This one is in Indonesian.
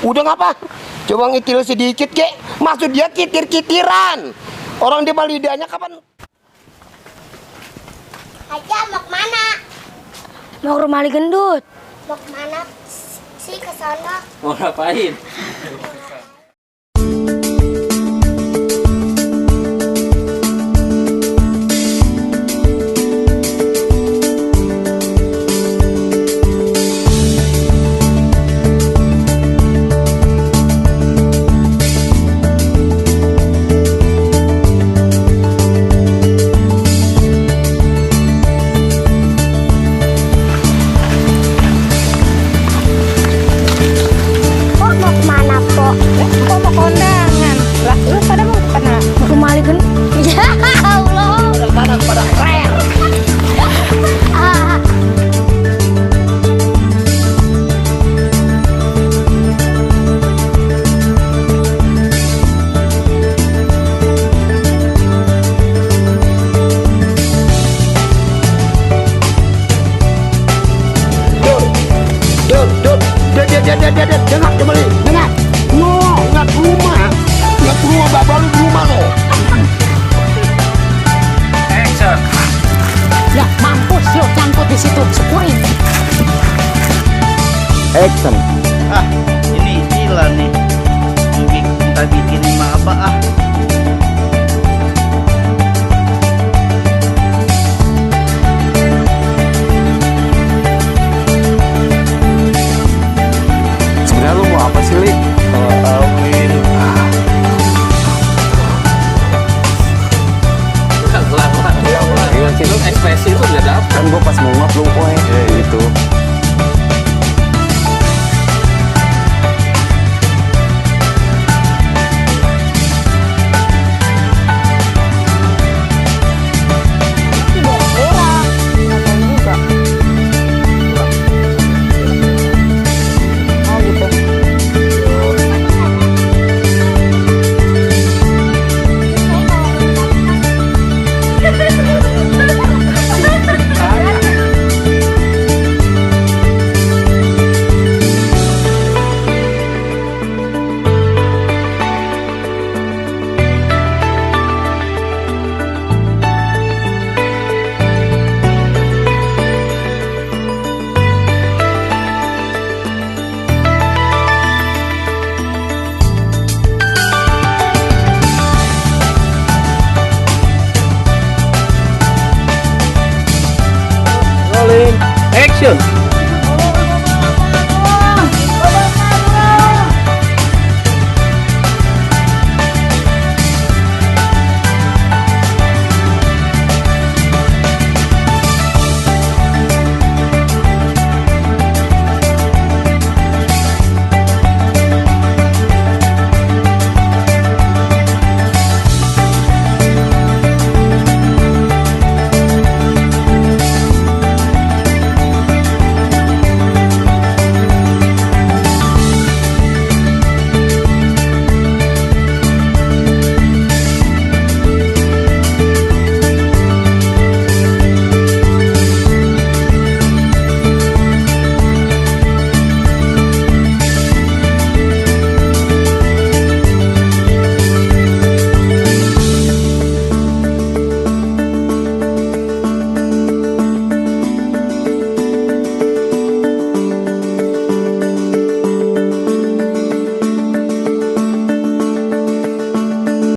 Udah ngapa? Coba ngitil sedikit kek. Maksud dia kitir-kitiran. Orang di lidahnya kapan? Aja mau kemana? Mau ke rumah Ali Gendut. Mau kemana sih ke sana? Mau ngapain? Kok mau kemana, Po? Kok mau kondangan? Lah, lu pada mau kemana? Mau ke rumah Ali Gendut. Ya Allah. Pada keren. Ah, Dengar kembali, dengar. Ingat rumah. Ingat rumah, bapak lu di rumah lo. Action. Ya, mampus lu cangkut di situ, syukurin. Action. Ah, ini gila nih. Minta bikinin sama abah ah. Sebenarnya lu mau apa sih, Li? Amin. Pelan-pelan. Iya sih. Lu ekspresi tuh nggak dapet. Kan gua pas mau ngap lu, woy. Gitu. Rolling. Action.